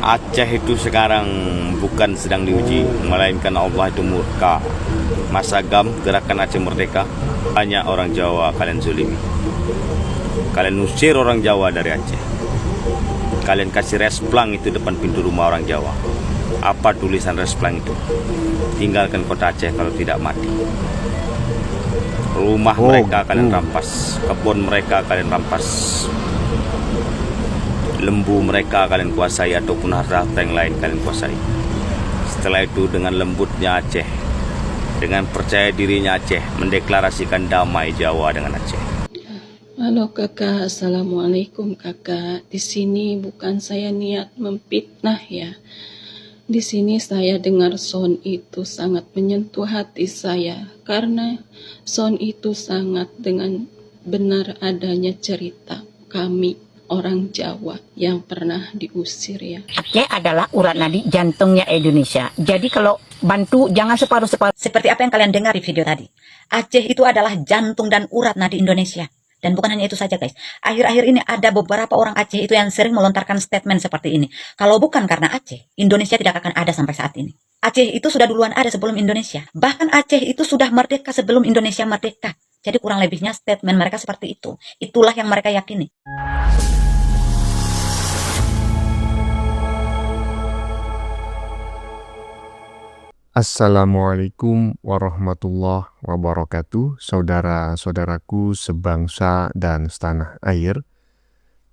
Aceh itu sekarang bukan sedang diuji, melainkan Allah itu murka. Mas Agam, Gerakan Aceh Merdeka, banyak orang Jawa kalian zulimi. Kalian usir orang Jawa dari Aceh. Kalian kasih resplang itu depan pintu rumah orang Jawa. Apa tulisan resplang itu? Tinggalkan kota Aceh kalau tidak mati. Rumah mereka kalian rampas, kebun mereka kalian rampas, lembu mereka kalian kuasai, ataupun harta yang lain kalian kuasai. Setelah itu dengan lembutnya Aceh, dengan percaya dirinya Aceh, mendeklarasikan damai Jawa dengan Aceh. Halo kakak, assalamualaikum kakak. Di sini bukan saya niat memfitnah ya. Di sini saya dengar sound itu sangat menyentuh hati saya karena sound itu sangat dengan benar adanya cerita kami orang Jawa yang pernah diusir ya. Aceh adalah urat nadi jantungnya Indonesia. Jadi kalau bantu jangan separuh-separuh. Seperti apa yang kalian dengar di video tadi. Aceh itu adalah jantung dan urat nadi Indonesia. Dan bukan hanya itu saja guys. Akhir-akhir ini ada beberapa orang Aceh itu yang sering melontarkan statement seperti ini. Kalau bukan karena Aceh, Indonesia tidak akan ada sampai saat ini. Aceh itu sudah duluan ada sebelum Indonesia. Bahkan Aceh itu sudah merdeka sebelum Indonesia merdeka. Jadi kurang lebihnya statement mereka seperti itu. Itulah yang mereka yakini. Assalamualaikum warahmatullahi wabarakatuh, saudara-saudaraku sebangsa dan setanah air.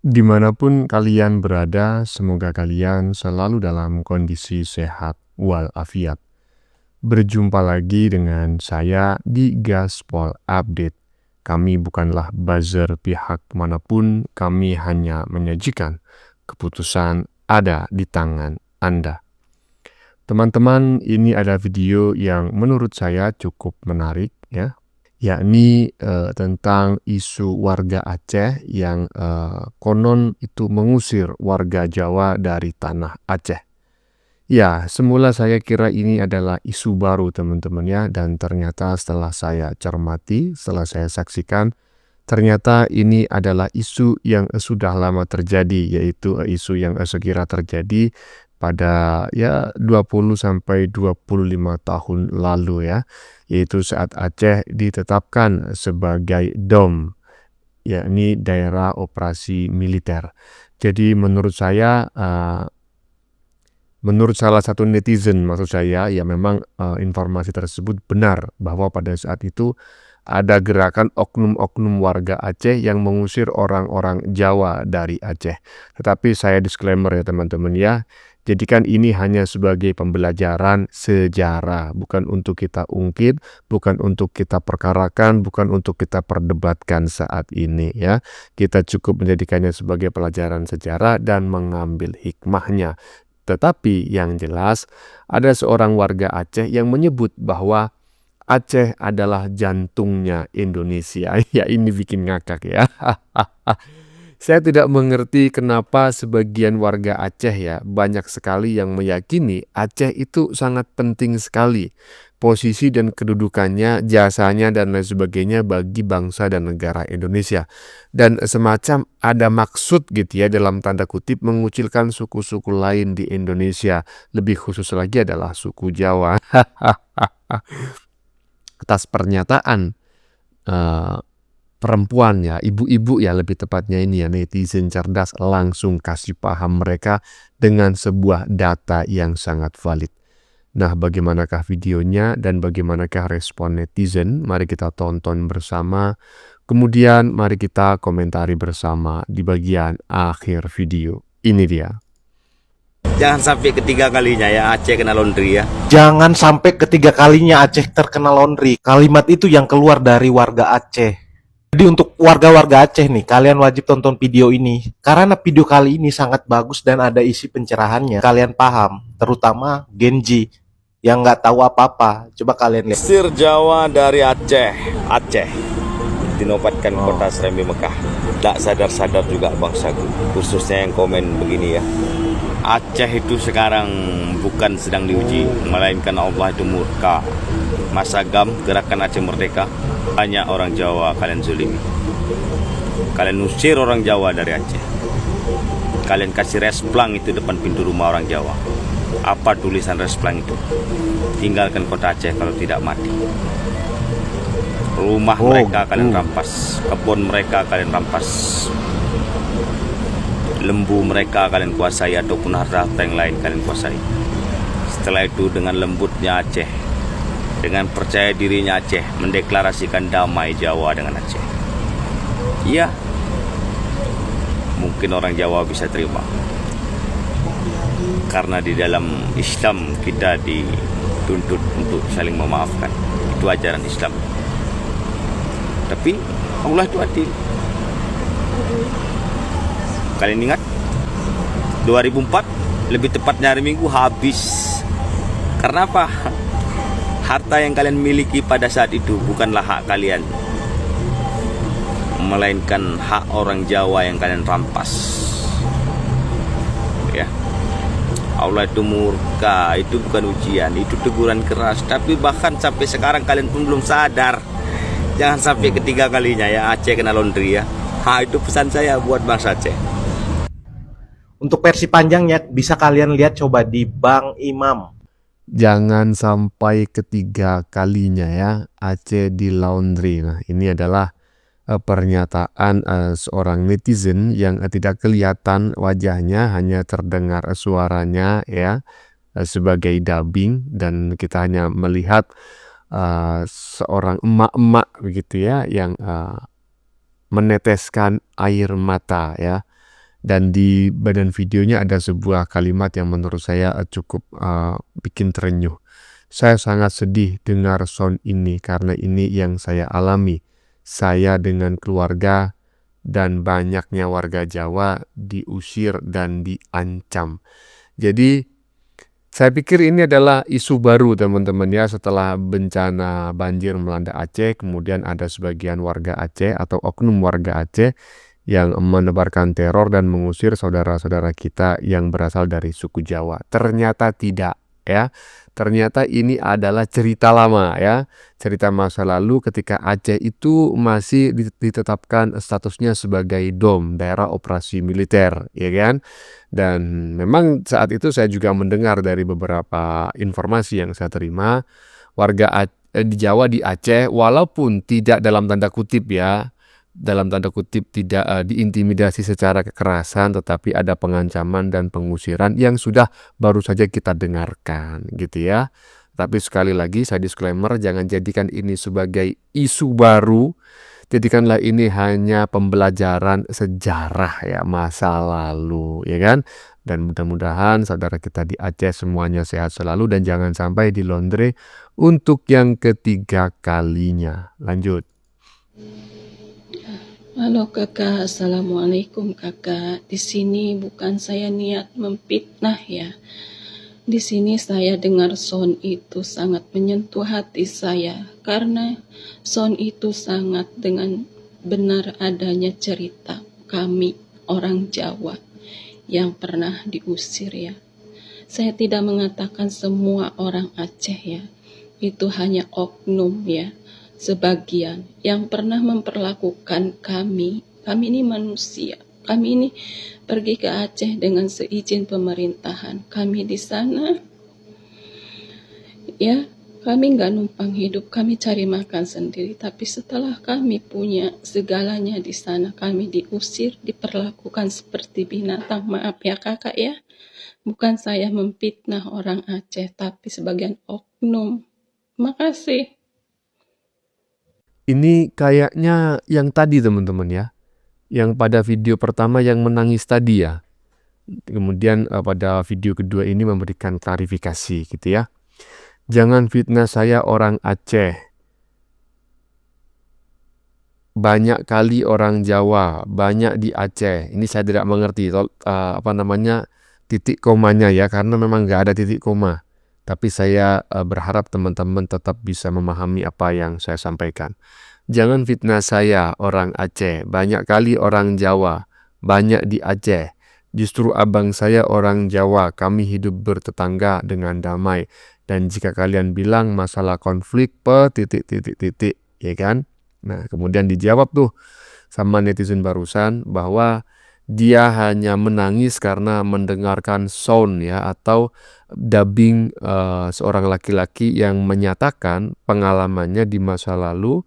Dimanapun kalian berada, semoga kalian selalu dalam kondisi sehat walafiat. Berjumpa lagi dengan saya di Gaspol Update. Kami bukanlah buzzer pihak manapun, kami hanya menyajikan keputusan ada di tangan Anda. Teman-teman, ini ada video yang menurut saya cukup menarik ya, yakni tentang isu warga Aceh yang konon itu mengusir warga Jawa dari tanah Aceh. Ya, semula saya kira ini adalah isu baru teman-teman ya, dan ternyata setelah saya cermati, setelah saya saksikan, ternyata ini adalah isu yang sudah lama terjadi, yaitu isu yang sekira terjadi pada ya 20 sampai 25 tahun lalu ya, yaitu saat Aceh ditetapkan sebagai DOM, yakni daerah operasi militer. Jadi menurut saya, menurut salah satu netizen maksud saya, ya memang informasi tersebut benar bahwa pada saat itu ada gerakan oknum-oknum warga Aceh yang mengusir orang-orang Jawa dari Aceh. Tetapi saya disclaimer ya teman-teman ya, jadikan ini hanya sebagai pembelajaran sejarah, bukan untuk kita ungkit, bukan untuk kita perkarakan, bukan untuk kita perdebatkan saat ini ya. Kita cukup menjadikannya sebagai pelajaran sejarah dan mengambil hikmahnya. Tetapi yang jelas ada seorang warga Aceh yang menyebut bahwa Aceh adalah jantungnya Indonesia. Ya ini bikin ngakak ya. Saya tidak mengerti kenapa sebagian warga Aceh ya banyak sekali yang meyakini Aceh itu sangat penting sekali. Posisi dan kedudukannya, jasanya dan lain sebagainya bagi bangsa dan negara Indonesia. Dan semacam ada maksud gitu ya dalam tanda kutip mengucilkan suku-suku lain di Indonesia. Lebih khusus lagi adalah suku Jawa. Atas pernyataan perempuan ya, ibu-ibu ya lebih tepatnya ini ya, netizen cerdas langsung kasih paham mereka dengan sebuah data yang sangat valid. Nah, bagaimanakah videonya dan bagaimanakah respon netizen? Mari kita tonton bersama. Kemudian mari kita komentari bersama di bagian akhir video. Ini dia. Jangan sampai ketiga kalinya ya Aceh kena laundry ya. Jangan sampai ketiga kalinya Aceh terkena laundry. Kalimat itu yang keluar dari warga Aceh. Jadi untuk warga-warga Aceh nih, kalian wajib tonton video ini. Karena video kali ini sangat bagus dan ada isi pencerahannya. Kalian paham, terutama Genji yang nggak tahu apa-apa. Coba kalian lihat. Usir Jawa dari Aceh. Aceh dinobatkan kota Serambi Mekah. Tak sadar-sadar juga bangsaku, khususnya yang komen begini ya. Aceh itu sekarang bukan sedang diuji, melainkan Allah itu murka. Mas Agam, Gerakan Aceh Merdeka, banyak orang Jawa kalian zulimi. Kalian usir orang Jawa dari Aceh. kalian kasih resplang itu depan pintu rumah orang Jawa. Apa tulisan resplang itu? Tinggalkan kota Aceh kalau tidak mati. Rumah mereka kalian rampas, kebun mereka kalian rampas, lembu mereka kalian kuasai ataupun harta-harta yang lain kalian kuasai. Setelah itu dengan lembutnya Aceh, dengan percaya dirinya Aceh mendeklarasikan damai Jawa dengan Aceh. Iya, mungkin orang Jawa bisa terima, karena di dalam Islam kita dituntut untuk saling memaafkan. Itu ajaran Islam. Tapi Allah itu adil. Kalian ingat 2004, lebih tepatnya hari Minggu, habis. Karena apa? Harta yang kalian miliki pada saat itu bukanlah hak kalian, melainkan hak orang Jawa yang kalian rampas. Ya, Allah itu murka, itu bukan ujian, itu teguran keras. Tapi bahkan sampai sekarang kalian pun belum sadar. Jangan sampai ketiga kalinya ya Aceh kena laundry ya. Itu pesan saya buat bangsa Aceh. Untuk versi panjangnya bisa kalian lihat coba di Bang Imam. Jangan sampai ketiga kalinya ya Aceh di laundry. Nah, ini adalah pernyataan seorang netizen yang tidak kelihatan wajahnya, hanya terdengar suaranya ya sebagai dubbing, dan kita hanya melihat seorang emak-emak begitu ya yang meneteskan air mata ya. Dan di badan videonya ada sebuah kalimat yang menurut saya cukup bikin terenyuh. Saya sangat sedih dengar sound ini karena ini yang saya alami. Saya dengan keluarga dan banyaknya warga Jawa diusir dan diancam. Jadi saya pikir ini adalah isu baru teman-teman ya, setelah bencana banjir melanda Aceh, kemudian ada sebagian warga Aceh atau oknum warga Aceh yang menebarkan teror dan mengusir saudara-saudara kita yang berasal dari suku Jawa. Ternyata tidak ya. Ternyata ini adalah cerita lama ya. Cerita masa lalu ketika Aceh itu masih ditetapkan statusnya sebagai DOM, daerah operasi militer, ya kan? Dan memang saat itu saya juga mendengar dari beberapa informasi yang saya terima, warga di Jawa di Aceh walaupun tidak dalam tanda kutip ya, dalam tanda kutip tidak diintimidasi secara kekerasan, tetapi ada pengancaman dan pengusiran yang sudah baru saja kita dengarkan gitu ya. Tapi sekali lagi saya disclaimer, jangan jadikan ini sebagai isu baru, jadikanlah ini hanya pembelajaran sejarah ya masa lalu ya kan. Dan mudah-mudahan saudara kita di Aceh semuanya sehat selalu dan jangan sampai di laundry untuk yang ketiga kalinya. Lanjut. Halo kakak, assalamualaikum kakak. Di sini bukan saya niat memfitnah ya. Di sini saya dengar sound itu sangat menyentuh hati saya karena sound itu sangat dengan benar adanya cerita kami orang Jawa yang pernah diusir ya. Saya tidak mengatakan semua orang Aceh ya. Itu hanya oknum ya. Sebagian yang pernah memperlakukan kami ini manusia, kami ini pergi ke Aceh dengan seizin pemerintahan, kami di sana ya, kami nggak numpang hidup, kami cari makan sendiri, tapi setelah kami punya segalanya di sana, kami diusir, diperlakukan seperti binatang. Maaf ya kakak ya, bukan saya memfitnah orang Aceh, tapi sebagian oknum. Makasih. Ini kayaknya yang tadi teman-teman ya, yang pada video pertama yang menangis tadi ya. Kemudian pada video kedua ini memberikan klarifikasi gitu ya. Jangan fitnah saya orang Aceh. Banyak kali orang Jawa, banyak di Aceh. Ini saya tidak mengerti titik komanya ya, karena memang nggak ada titik koma. Tapi saya berharap teman-teman tetap bisa memahami apa yang saya sampaikan. Jangan fitnah saya orang Aceh, banyak kali orang Jawa, banyak di Aceh. Justru abang saya orang Jawa, kami hidup bertetangga dengan damai. Dan jika kalian bilang masalah konflik ya kan? Nah kemudian dijawab tuh sama netizen barusan bahwa dia hanya menangis karena mendengarkan sound ya atau dubbing seorang laki-laki yang menyatakan pengalamannya di masa lalu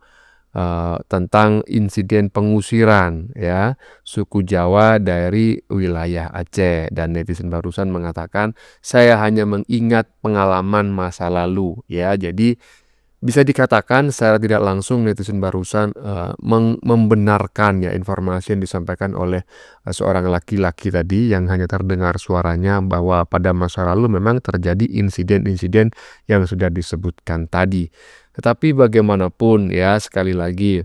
tentang insiden pengusiran ya suku Jawa dari wilayah Aceh, dan netizen barusan mengatakan saya hanya mengingat pengalaman masa lalu ya. Jadi bisa dikatakan secara tidak langsung netizen barusan membenarkan ya informasi yang disampaikan oleh seorang laki-laki tadi yang hanya terdengar suaranya, bahwa pada masa lalu memang terjadi insiden-insiden yang sudah disebutkan tadi. Tetapi bagaimanapun ya, sekali lagi,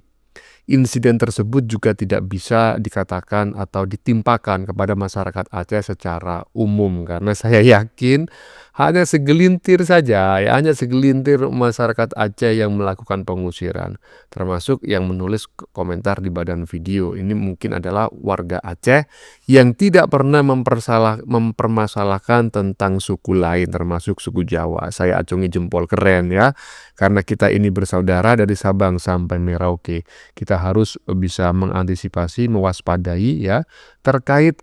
insiden tersebut juga tidak bisa dikatakan atau ditimpakan kepada masyarakat Aceh secara umum, karena saya yakin hanya segelintir saja ya, hanya segelintir masyarakat Aceh yang melakukan pengusiran, termasuk yang menulis komentar di badan video ini mungkin adalah warga Aceh yang tidak pernah mempermasalahkan tentang suku lain termasuk suku Jawa. Saya acungi jempol, keren ya, karena kita ini bersaudara dari Sabang sampai Merauke. Kita harus bisa mengantisipasi, mewaspadai ya terkait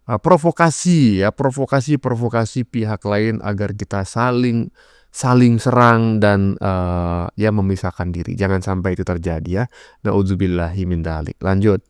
provokasi pihak lain agar kita saling serang dan ya memisahkan diri. Jangan sampai itu terjadi ya. Nauzubillahi min dzalik. Lanjut.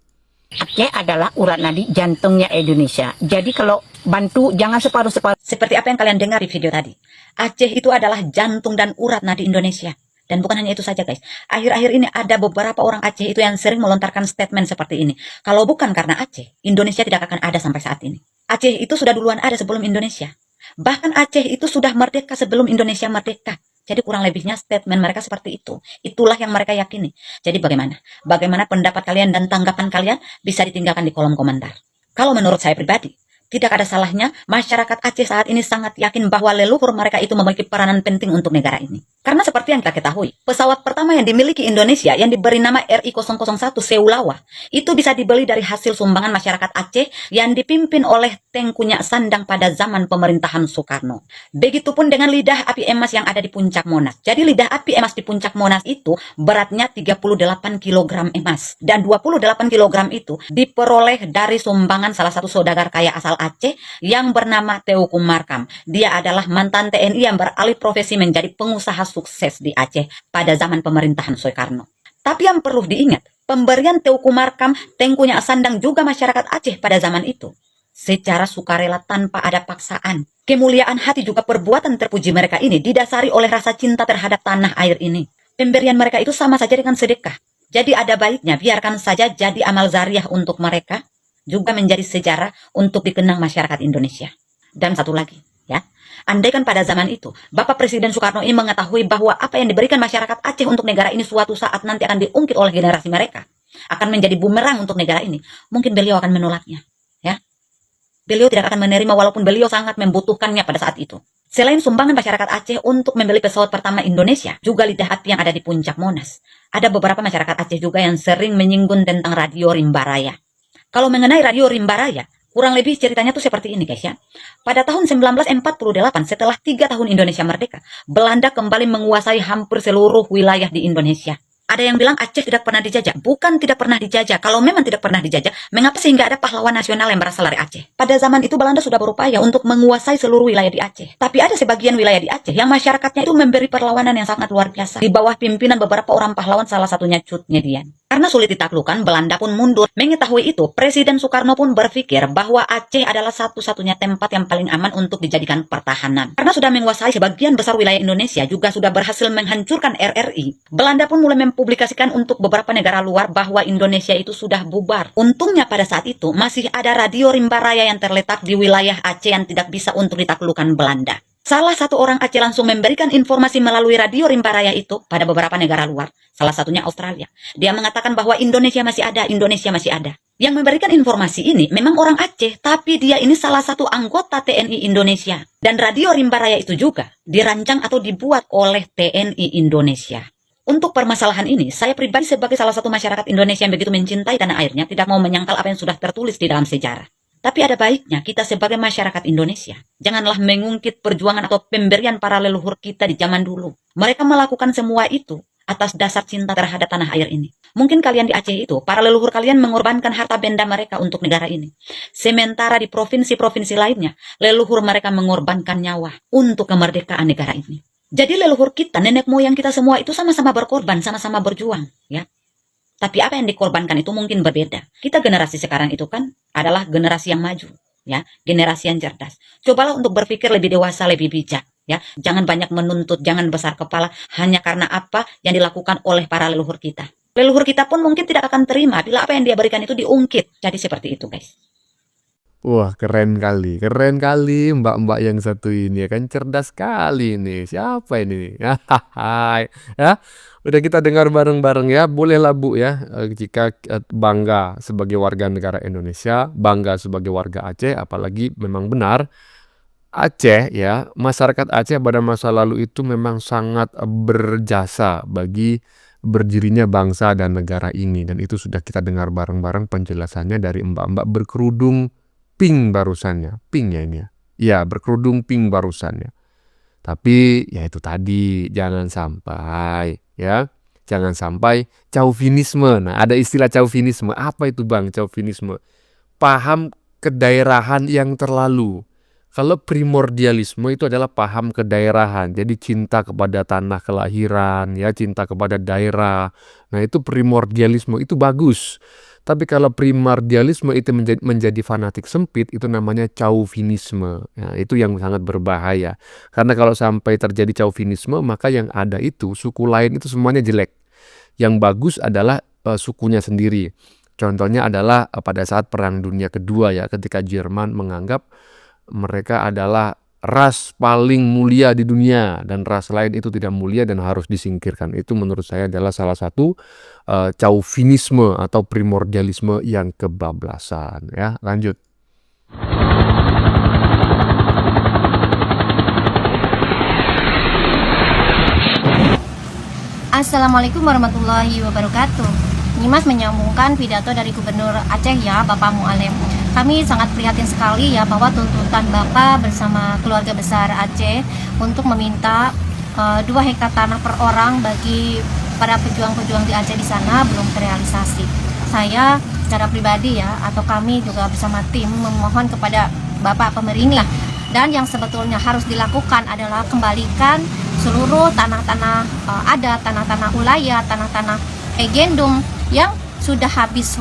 Aceh adalah urat nadi jantungnya Indonesia. Jadi kalau bantu jangan separuh-separuh. Seperti apa yang kalian dengar di video tadi, Aceh itu adalah jantung dan urat nadi Indonesia. Dan bukan hanya itu saja guys, akhir-akhir ini ada beberapa orang Aceh itu yang sering melontarkan statement seperti ini. Kalau bukan karena Aceh, Indonesia tidak akan ada sampai saat ini. Aceh itu sudah duluan ada sebelum Indonesia. Bahkan Aceh itu sudah merdeka sebelum Indonesia merdeka. Jadi kurang lebihnya statement mereka seperti itu. Itulah yang mereka yakini. Jadi bagaimana? Bagaimana pendapat kalian dan tanggapan kalian bisa ditinggalkan di kolom komentar. Kalau menurut saya pribadi, tidak ada salahnya masyarakat Aceh saat ini sangat yakin bahwa leluhur mereka itu memiliki peranan penting untuk negara ini. Karena seperti yang kita ketahui, pesawat pertama yang dimiliki Indonesia yang diberi nama RI-001 Seulawa itu bisa dibeli dari hasil sumbangan masyarakat Aceh yang dipimpin oleh Tengku Nyak Sandang pada zaman pemerintahan Soekarno. Begitupun dengan lidah api emas yang ada di puncak Monas. Jadi lidah api emas di puncak Monas itu beratnya 38 kg emas. Dan 28 kg itu diperoleh dari sumbangan salah satu saudagar kaya asal Aceh yang bernama Teuku Markam. Dia adalah mantan TNI yang beralih profesi menjadi pengusaha sukses di Aceh pada zaman pemerintahan Soekarno. Tapi yang perlu diingat, pemberian Teuku Markam, Tengku Nyak Sandang juga masyarakat Aceh pada zaman itu secara sukarela tanpa ada paksaan. Kemuliaan hati juga perbuatan terpuji mereka ini didasari oleh rasa cinta terhadap tanah air ini. Pemberian mereka itu sama saja dengan sedekah. Jadi ada baiknya biarkan saja jadi amal zariah untuk mereka, juga menjadi sejarah untuk dikenang masyarakat Indonesia. Dan satu lagi, ya, andaikan pada zaman itu Bapak Presiden Soekarno ini mengetahui bahwa apa yang diberikan masyarakat Aceh untuk negara ini suatu saat nanti akan diungkit oleh generasi mereka, akan menjadi bumerang untuk negara ini, mungkin beliau akan menolaknya, ya. Beliau tidak akan menerima walaupun beliau sangat membutuhkannya pada saat itu. Selain sumbangan masyarakat Aceh untuk membeli pesawat pertama Indonesia, juga lidah api yang ada di puncak Monas, ada beberapa masyarakat Aceh juga yang sering menyinggung tentang radio rimba raya. Kalau mengenai radio rimba raya, kurang lebih ceritanya tuh seperti ini guys ya. Pada tahun 1948, setelah 3 tahun Indonesia merdeka, Belanda kembali menguasai hampir seluruh wilayah di Indonesia. Ada yang bilang Aceh tidak pernah dijajah. Bukan tidak pernah dijajah. Kalau memang tidak pernah dijajah, mengapa sehingga ada pahlawan nasional yang berasal dari Aceh? Pada zaman itu Belanda sudah berupaya untuk menguasai seluruh wilayah di Aceh. Tapi ada sebagian wilayah di Aceh yang masyarakatnya itu memberi perlawanan yang sangat luar biasa. Di bawah pimpinan beberapa orang pahlawan, salah satunya Cut Nyedian. Karena sulit ditaklukkan, Belanda pun mundur. Mengetahui itu, Presiden Soekarno pun berpikir bahwa Aceh adalah satu-satunya tempat yang paling aman untuk dijadikan pertahanan. Karena sudah menguasai sebagian besar wilayah Indonesia, juga sudah berhasil menghancurkan RRI. Belanda pun mulai mempublikasikan untuk beberapa negara luar bahwa Indonesia itu sudah bubar. Untungnya pada saat itu, masih ada radio rimba raya yang terletak di wilayah Aceh yang tidak bisa untuk ditaklukkan Belanda. Salah satu orang Aceh langsung memberikan informasi melalui radio rimba raya itu pada beberapa negara luar, salah satunya Australia. Dia mengatakan bahwa Indonesia masih ada, Indonesia masih ada. Yang memberikan informasi ini memang orang Aceh, tapi dia ini salah satu anggota TNI Indonesia. Dan radio rimba raya itu juga dirancang atau dibuat oleh TNI Indonesia. Untuk permasalahan ini, saya pribadi sebagai salah satu masyarakat Indonesia yang begitu mencintai tanah airnya, tidak mau menyangkal apa yang sudah tertulis di dalam sejarah. Tapi ada baiknya kita sebagai masyarakat Indonesia, janganlah mengungkit perjuangan atau pemberian para leluhur kita di zaman dulu. Mereka melakukan semua itu atas dasar cinta terhadap tanah air ini. Mungkin kalian di Aceh itu, para leluhur kalian mengorbankan harta benda mereka untuk negara ini. Sementara di provinsi-provinsi lainnya, leluhur mereka mengorbankan nyawa untuk kemerdekaan negara ini. Jadi leluhur kita, nenek moyang kita semua itu sama-sama berkorban, sama-sama berjuang, ya. Tapi apa yang dikorbankan itu mungkin berbeda. Kita generasi sekarang itu kan adalah generasi yang maju, ya, generasi yang cerdas. Cobalah untuk berpikir lebih dewasa, lebih bijak. Ya, jangan banyak menuntut, jangan besar kepala hanya karena apa yang dilakukan oleh para leluhur kita. Leluhur kita pun mungkin tidak akan terima bila apa yang dia berikan itu diungkit. Jadi seperti itu, guys. Wah, keren kali mbak-mbak yang satu ini ya kan, cerdas sekali ini. Siapa ini? Hai, ya. Udah kita dengar bareng-bareng ya. Bolehlah Bu ya, jika bangga sebagai warga negara Indonesia, bangga sebagai warga Aceh, apalagi memang benar Aceh ya, masyarakat Aceh pada masa lalu itu memang sangat berjasa bagi berdirinya bangsa dan negara ini, dan itu sudah kita dengar bareng-bareng penjelasannya dari mbak-mbak berkerudung pink barusannya, pink ya ini ya. Ya, berkerudung pink barusannya. Tapi ya itu tadi, jangan sampai chauvinisme. Nah, ada istilah chauvinisme. Apa itu Bang chauvinisme? Paham kedaerahan yang terlalu. Kalau primordialisme itu adalah paham kedaerahan, jadi cinta kepada tanah kelahiran, ya, cinta kepada daerah. Nah, itu primordialisme, itu bagus. Tapi kalau primordialisme itu menjadi fanatik sempit, itu namanya chauvinisme. Nah, itu yang sangat berbahaya. Karena kalau sampai terjadi chauvinisme, maka yang ada itu, suku lain itu semuanya jelek. Yang bagus adalah sukunya sendiri. Contohnya adalah pada saat Perang Dunia Kedua ya, ketika Jerman menganggap mereka adalah ras paling mulia di dunia dan ras lain itu tidak mulia dan harus disingkirkan. Itu menurut saya adalah salah satu chauvinisme atau primordialisme yang kebablasan ya. Lanjut. Assalamualaikum warahmatullahi wabarakatuh. Nyimas menyambungkan pidato dari Gubernur Aceh ya, Bapak Mualem. Kami sangat prihatin sekali ya bahwa tuntutan Bapak bersama keluarga besar Aceh untuk meminta 2 hektar tanah per orang bagi para pejuang-pejuang di Aceh di sana belum terrealisasi. Saya secara pribadi ya, atau kami juga bersama tim memohon kepada Bapak pemerintah, dan yang sebetulnya harus dilakukan adalah kembalikan seluruh tanah-tanah adat, tanah-tanah ulayat, tanah-tanah egendum yang sudah habis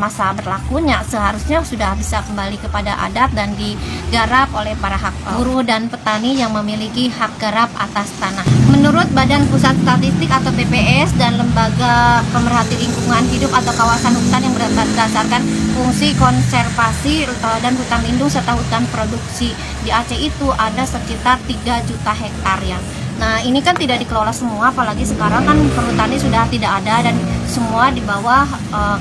masa berlakunya, seharusnya sudah bisa kembali kepada adat dan digarap oleh para hak buruh dan petani yang memiliki hak garap atas tanah. Menurut Badan Pusat Statistik atau BPS dan Lembaga Pemerhati Lingkungan Hidup atau kawasan hutan yang berdasarkan fungsi konservasi dan hutan lindung serta hutan produksi di Aceh itu ada sekitar 3 juta hektar ya. Nah, ini kan tidak dikelola semua, apalagi sekarang kan perhutani sudah tidak ada dan semua di bawah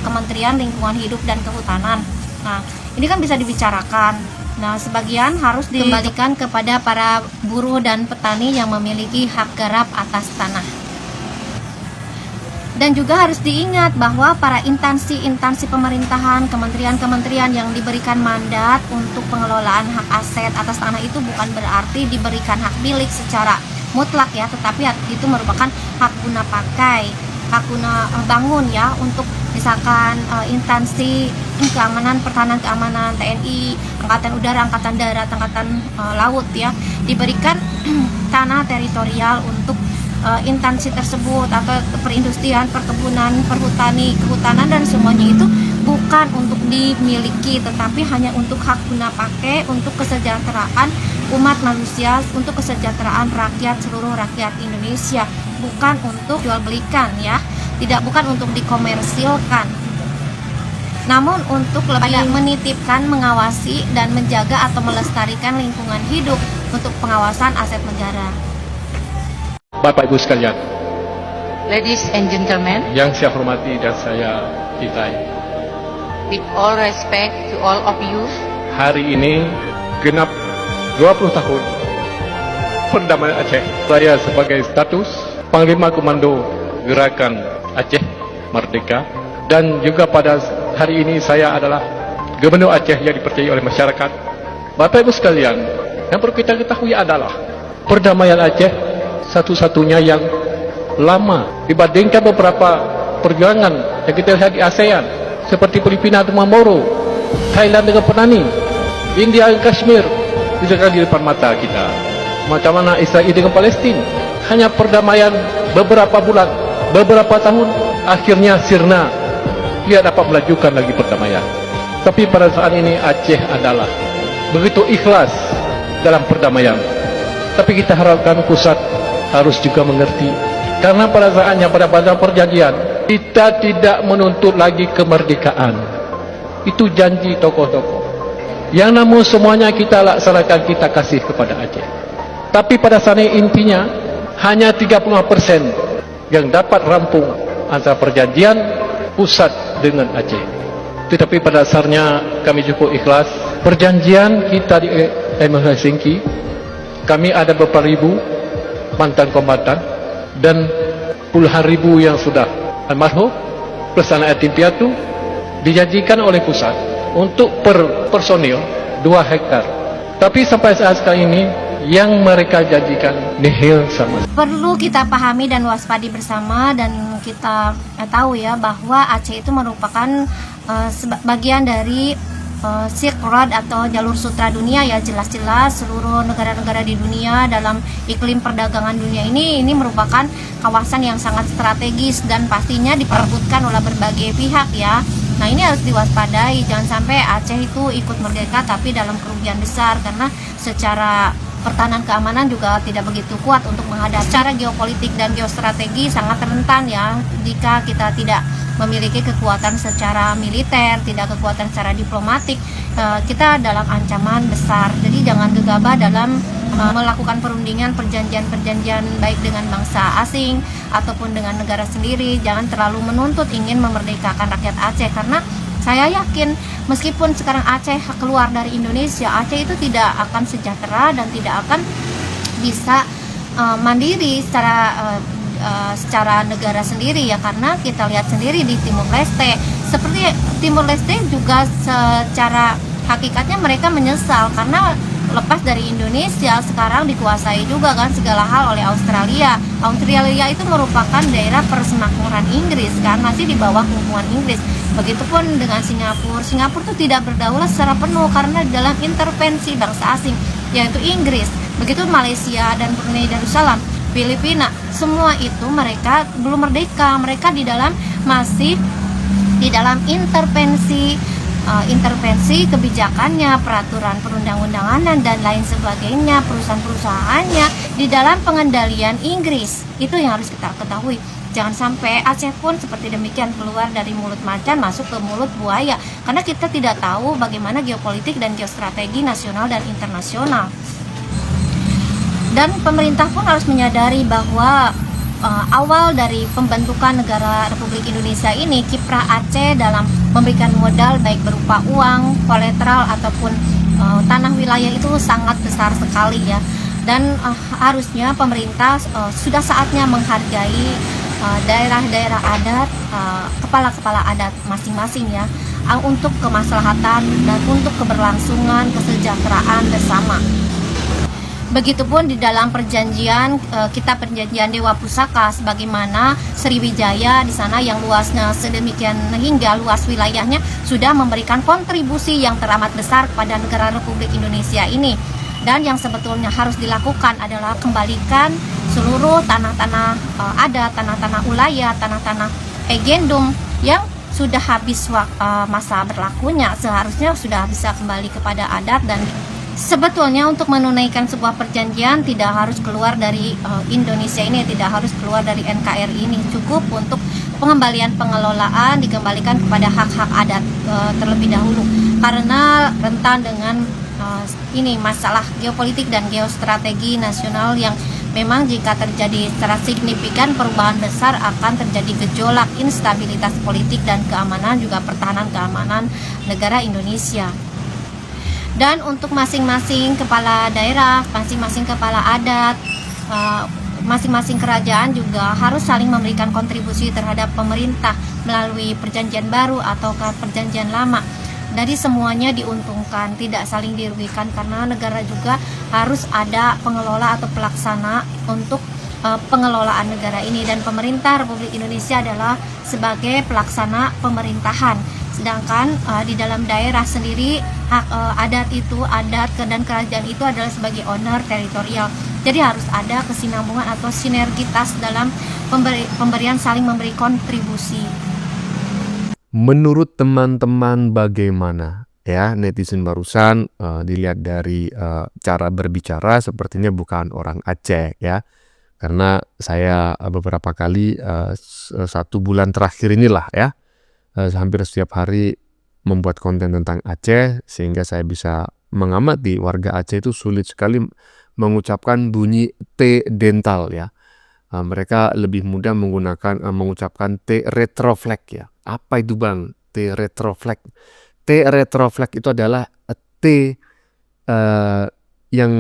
Kementerian Lingkungan Hidup dan Kehutanan. Nah, ini kan bisa dibicarakan. Nah, sebagian harus dikembalikan kepada para buruh dan petani yang memiliki hak garap atas tanah. Dan juga harus diingat bahwa para instansi pemerintahan, kementerian-kementerian yang diberikan mandat untuk pengelolaan hak aset atas tanah itu bukan berarti diberikan hak milik secara mutlak ya, tetapi itu merupakan hak guna pakai, hak guna bangun ya, untuk misalkan instansi keamanan, pertahanan keamanan, TNI, Angkatan Udara, Angkatan Darat, Angkatan Laut ya, diberikan tanah teritorial untuk instansi tersebut, atau perindustrian, perkebunan, perhutani, kehutanan, dan semuanya itu bukan untuk dimiliki, tetapi hanya untuk hak guna pakai, untuk kesejahteraan umat manusia, untuk kesejahteraan rakyat, seluruh rakyat Indonesia, bukan untuk jual belikan ya, bukan untuk dikomersilkan, namun untuk lebih menitipkan, mengawasi dan menjaga atau melestarikan lingkungan hidup untuk pengawasan aset negara. Bapak Ibu sekalian, Ladies and gentlemen, yang saya hormati dan saya cintai, with all respect to all of you, hari ini genap 20 tahun perdamaian Aceh. Saya sebagai status Panglima Komando Gerakan Aceh Merdeka, dan juga pada hari ini saya adalah Gubernur Aceh yang dipercayai oleh masyarakat. Bapak Ibu sekalian, yang perlu kita ketahui adalah perdamaian Aceh satu-satunya yang lama dibandingkan beberapa perjuangan yang kita lihat di ASEAN seperti Filipina dengan Moro, Thailand dengan Penani, India dengan Kashmir. Itu kan di depan mata kita. Macam mana Israel dengan Palestina, hanya perdamaian beberapa bulan, beberapa tahun, akhirnya sirna, tidak dapat melajukan lagi perdamaian. Tapi pada saat ini Aceh adalah begitu ikhlas dalam perdamaian. Tapi kita harapkan pusat harus juga mengerti, karena pada saatnya pada perjanjian kita tidak menuntut lagi kemerdekaan. Itu janji tokoh-tokoh yang namun semuanya kita laksanakan, kita kasih kepada Aceh. Tapi pada saat ini intinya hanya 35% yang dapat rampung antara perjanjian pusat dengan Aceh. Tetapi pada dasarnya kami cukup ikhlas. Perjanjian kita di Helsinki, kami ada beberapa ribu mantan kombatan dan puluhan ribu yang sudah almarhum plus anak yatim piatu, dijanjikan oleh pusat untuk per personil 2 hektar. Tapi sampai saat sekarang ini yang mereka janjikan nihil sama. Perlu kita pahami dan waspadi bersama, dan kita tahu ya bahwa Aceh itu merupakan bagian dari Silk Road atau jalur sutra dunia ya. Jelas-jelas seluruh negara-negara di dunia dalam iklim perdagangan dunia ini merupakan kawasan yang sangat strategis dan pastinya diperebutkan oleh berbagai pihak ya. Nah, ini harus diwaspadai, jangan sampai Aceh itu ikut merdeka tapi dalam kerugian besar, karena secara pertahanan keamanan juga tidak begitu kuat untuk menghadapi. Secara geopolitik dan geostrategi sangat rentan ya, jika kita tidak memiliki kekuatan secara militer, tidak kekuatan secara diplomatik, kita dalam ancaman besar. Jadi jangan gegabah dalam melakukan perundingan perjanjian-perjanjian baik dengan bangsa asing ataupun dengan negara sendiri. Jangan terlalu menuntut ingin memerdekakan rakyat Aceh, karena saya yakin meskipun sekarang Aceh keluar dari Indonesia, Aceh itu tidak akan sejahtera dan tidak akan bisa mandiri secara negara sendiri ya, karena kita lihat sendiri di Timur Leste, seperti Timur Leste juga secara hakikatnya mereka menyesal karena lepas dari Indonesia sekarang dikuasai juga kan segala hal oleh Australia. Australia itu merupakan daerah persemakmuran Inggris kan, masih di bawah kungkungan Inggris. Begitupun dengan Singapura. Singapura itu tidak berdaulat secara penuh karena dalam intervensi bangsa asing yaitu Inggris. Begitu Malaysia dan Brunei Darussalam, Filipina, semua itu mereka belum merdeka. Mereka masih di dalam intervensi kebijakannya, peraturan perundang-undangan dan lain sebagainya, perusahaan-perusahaannya di dalam pengendalian Inggris. Itu yang harus kita ketahui. Jangan sampai Aceh pun seperti demikian, keluar dari mulut macan masuk ke mulut buaya, karena kita tidak tahu bagaimana geopolitik dan geostrategi nasional dan internasional. Dan pemerintah pun harus menyadari bahwa awal dari pembentukan negara Republik Indonesia ini, kiprah Aceh dalam memberikan modal baik berupa uang, kolateral ataupun tanah wilayah itu sangat besar sekali ya. Dan harusnya pemerintah sudah saatnya menghargai daerah-daerah adat, kepala-kepala adat masing-masing ya, untuk kemaslahatan dan untuk keberlangsungan kesejahteraan bersama. Begitupun di dalam perjanjian perjanjian Dewa Pusaka, sebagaimana Sriwijaya di sana yang luasnya sedemikian hingga luas wilayahnya sudah memberikan kontribusi yang teramat besar kepada negara Republik Indonesia ini. Dan yang sebetulnya harus dilakukan adalah kembalikan seluruh tanah-tanah adat, tanah-tanah ulayat, tanah-tanah egendum yang sudah habis masa berlakunya, seharusnya sudah bisa kembali kepada adat. Dan sebetulnya untuk menunaikan sebuah perjanjian tidak harus keluar dari Indonesia ini, tidak harus keluar dari NKRI ini, cukup untuk pengembalian pengelolaan dikembalikan kepada hak-hak adat terlebih dahulu, karena rentan dengan ini masalah geopolitik dan geostrategi nasional yang memang jika terjadi secara signifikan perubahan besar akan terjadi gejolak, instabilitas politik dan keamanan, juga pertahanan keamanan negara Indonesia. Dan untuk masing-masing kepala daerah, masing-masing kepala adat, masing-masing kerajaan juga harus saling memberikan kontribusi terhadap pemerintah melalui perjanjian baru atau perjanjian lama. Jadi semuanya diuntungkan, tidak saling dirugikan, karena negara juga harus ada pengelola atau pelaksana untuk pengelolaan negara ini, dan pemerintah Republik Indonesia adalah sebagai pelaksana pemerintahan. Sedangkan di dalam daerah sendiri adat dan kerajaan itu adalah sebagai owner teritorial. Jadi harus ada kesinambungan atau sinergitas dalam pemberian, saling memberi kontribusi. Menurut teman-teman bagaimana? Ya, netizen barusan dilihat dari cara berbicara sepertinya bukan orang Aceh ya. Karena saya beberapa kali 1 bulan terakhir inilah ya, hampir setiap hari membuat konten tentang Aceh, sehingga saya bisa mengamati warga Aceh itu sulit sekali mengucapkan bunyi T dental ya. Mereka lebih mudah mengucapkan T retroflex ya. Apa itu Bang? T retroflex. T retroflex itu adalah T yang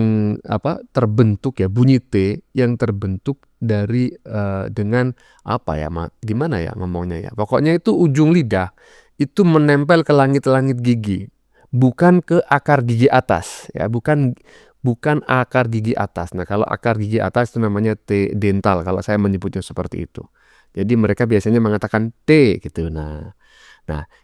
terbentuk ya, bunyi T yang terbentuk dari dengan apa ya, gimana ya ngomongnya ya. Pokoknya itu ujung lidah itu menempel ke langit-langit gigi, bukan ke akar gigi atas ya, bukan akar gigi atas. Nah, kalau akar gigi atas itu namanya T dental kalau saya menyebutnya seperti itu. Jadi mereka biasanya mengatakan T gitu. Nah,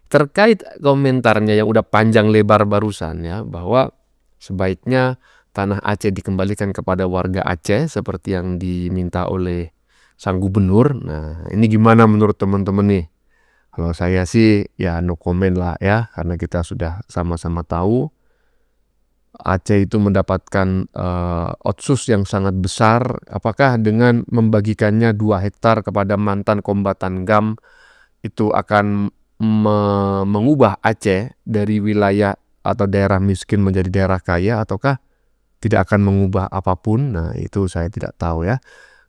terkait komentarnya yang udah panjang lebar barusan ya, bahwa sebaiknya tanah Aceh dikembalikan kepada warga Aceh seperti yang diminta oleh sang gubernur. Nah, ini gimana menurut teman-teman nih? Kalau saya sih ya no comment lah ya, karena kita sudah sama-sama tahu Aceh itu mendapatkan otsus yang sangat besar. Apakah dengan membagikannya 2 hektar kepada mantan kombatan GAM itu akan mengubah Aceh dari wilayah atau daerah miskin menjadi daerah kaya, ataukah tidak akan mengubah apapun? Nah, itu saya tidak tahu ya.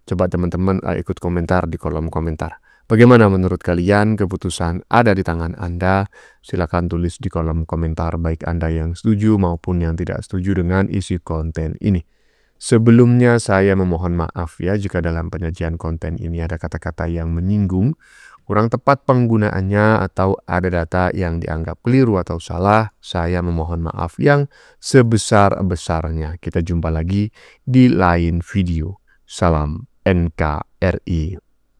Coba teman-teman ikut komentar di kolom komentar. Bagaimana menurut kalian? Keputusan ada di tangan Anda. Silakan tulis di kolom komentar baik Anda yang setuju maupun yang tidak setuju dengan isi konten ini. Sebelumnya saya memohon maaf ya jika dalam penyajian konten ini ada kata-kata yang menyinggung, kurang tepat penggunaannya, atau ada data yang dianggap keliru atau salah. Saya memohon maaf yang sebesar-besarnya. Kita jumpa lagi di lain video. Salam NKRI.